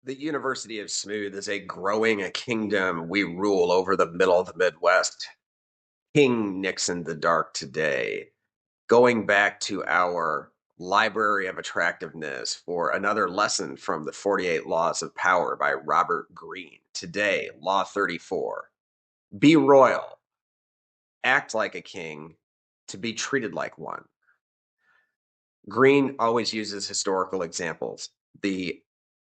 The University of Smooth is a growing kingdom. We rule over the middle of the Midwest. King Nixon the Dark today. Going back to our library of attractiveness for another lesson from the 48 Laws of Power by Robert Greene. Today, Law 34. Be royal. Act like a king to be treated like one. Green always uses historical examples. The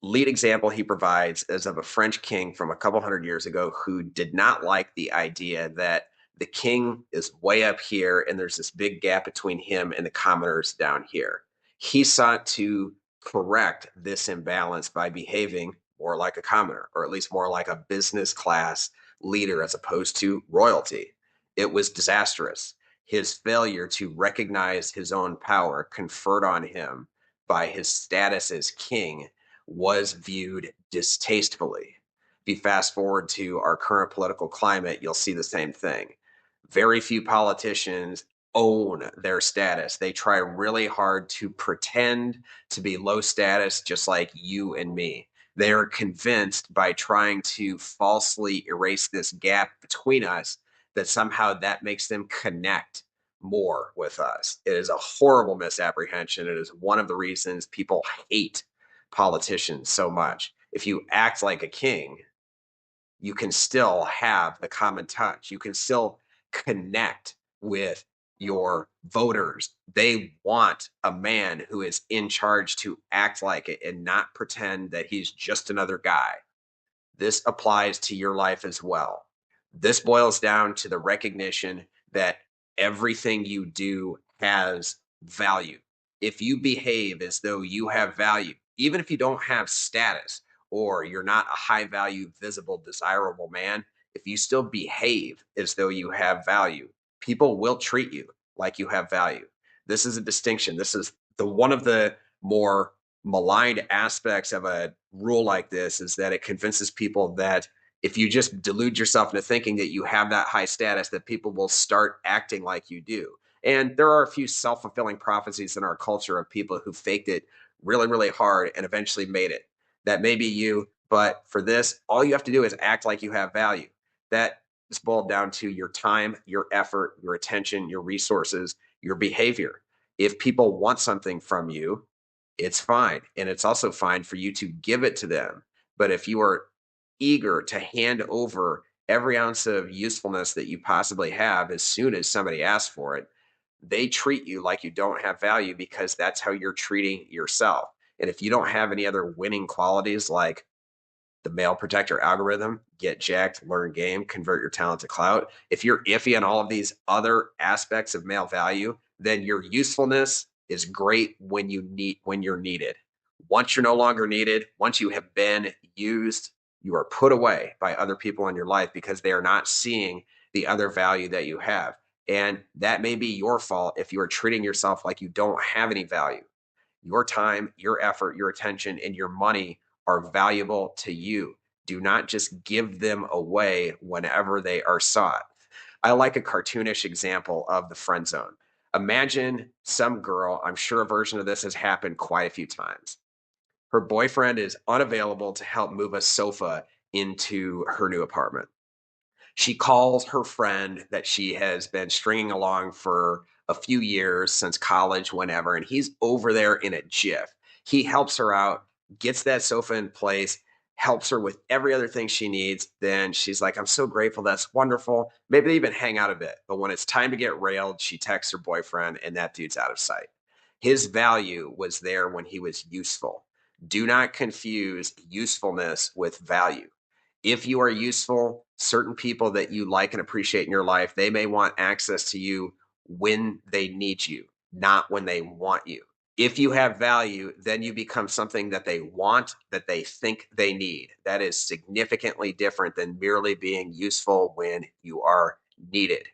lead example he provides is of a French king from a couple hundred years ago who did not like the idea that the king is way up here and there's this big gap between him and the commoners down here. He sought to correct this imbalance by behaving more like a commoner, or at least more like a business class leader as opposed to royalty. It was disastrous. His failure to recognize his own power conferred on him by his status as king was viewed distastefully. If you fast forward to our current political climate, you'll see the same thing. Very few politicians own their status. They try really hard to pretend to be low status, just like you and me. They are convinced by trying to falsely erase this gap between us that somehow that makes them connect more with us. It is a horrible misapprehension. It is one of the reasons people hate politicians so much. If you act like a king, you can still have the common touch. You can still connect with your voters. They want a man who is in charge to act like it and not pretend that he's just another guy. This applies to your life as well. This boils down to the recognition that everything you do has value. If you behave as though you have value, even if you don't have status or you're not a high value, visible, desirable man, if you still behave as though you have value, people will treat you like you have value. This is a distinction. This is the one of the more maligned aspects of a rule like this is that it convinces people that if you just delude yourself into thinking that you have that high status, that people will start acting like you do. And there are a few self-fulfilling prophecies in our culture of people who faked it really, really hard and eventually made it. That may be you, but for this, all you have to do is act like you have value. That is boiled down to your time, your effort, your attention, your resources, your behavior. If people want something from you, it's fine. And it's also fine for you to give it to them. But if you are eager to hand over every ounce of usefulness that you possibly have as soon as somebody asks for it, they treat you like you don't have value because that's how you're treating yourself. And if you don't have any other winning qualities like the male protector algorithm, get jacked, learn game, convert your talent to clout, if you're iffy on all of these other aspects of male value, then your usefulness is great when you're needed. Once you're no longer needed, once you have been used, you are put away by other people in your life because they are not seeing the other value that you have. And that may be your fault if you are treating yourself like you don't have any value. Your time, your effort, your attention, and your money are valuable to you. Do not just give them away whenever they are sought. I like a cartoonish example of the friend zone. Imagine some girl, I'm sure a version of this has happened quite a few times. Her boyfriend is unavailable to help move a sofa into her new apartment. She calls her friend that she has been stringing along for a few years since college, whenever, and he's over there in a jiff. He helps her out, gets that sofa in place, helps her with every other thing she needs. Then she's like, I'm so grateful. That's wonderful. Maybe they even hang out a bit. But when it's time to get railed, she texts her boyfriend, and that dude's out of sight. His value was there when he was useful. Do not confuse usefulness with value. If you are useful, certain people that you like and appreciate in your life, they may want access to you when they need you, not when they want you. If you have value, then you become something that they want, that they think they need. That is significantly different than merely being useful when you are needed.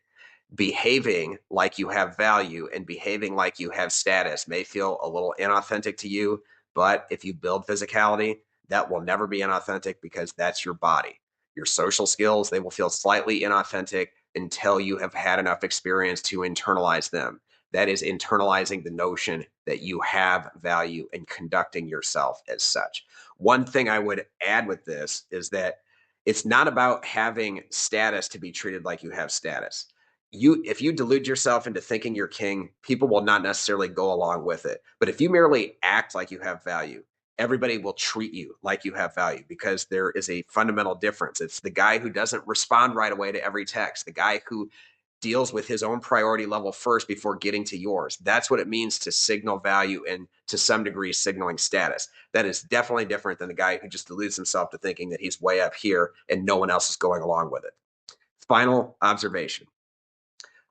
Behaving like you have value and behaving like you have status may feel a little inauthentic to you, but if you build physicality, that will never be inauthentic because that's your body. Your social skills, they will feel slightly inauthentic until you have had enough experience to internalize them. That is internalizing the notion that you have value and conducting yourself as such. One thing I would add with this is that it's not about having status to be treated like you have status. If you delude yourself into thinking you're king, people will not necessarily go along with it. But if you merely act like you have value, everybody will treat you like you have value because there is a fundamental difference. It's the guy who doesn't respond right away to every text, the guy who deals with his own priority level first before getting to yours. That's what it means to signal value and to some degree signaling status. That is definitely different than the guy who just deludes himself to thinking that he's way up here and no one else is going along with it. Final observation.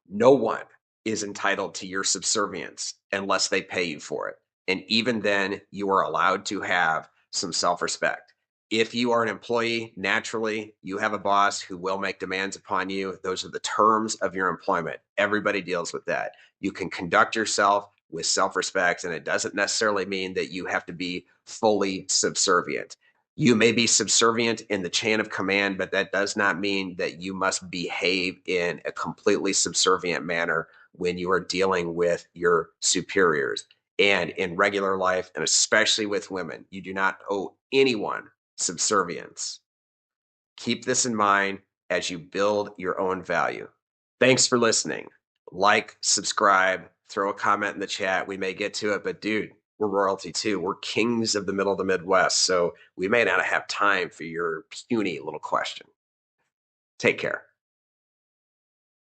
No one is entitled to your subservience unless they pay you for it. And even then, you are allowed to have some self respect. If you are an employee, naturally, you have a boss who will make demands upon you. Those are the terms of your employment. Everybody deals with that. You can conduct yourself with self respect, and it doesn't necessarily mean that you have to be fully subservient. You may be subservient in the chain of command, but that does not mean that you must behave in a completely subservient manner when you are dealing with your superiors. And in regular life, and especially with women, you do not owe anyone subservience. Keep this in mind as you build your own value. Thanks for listening. Like, subscribe, throw a comment in the chat. We may get to it, but dude, we're royalty too. We're kings of the middle of the Midwest. So we may not have time for your puny little question. Take care.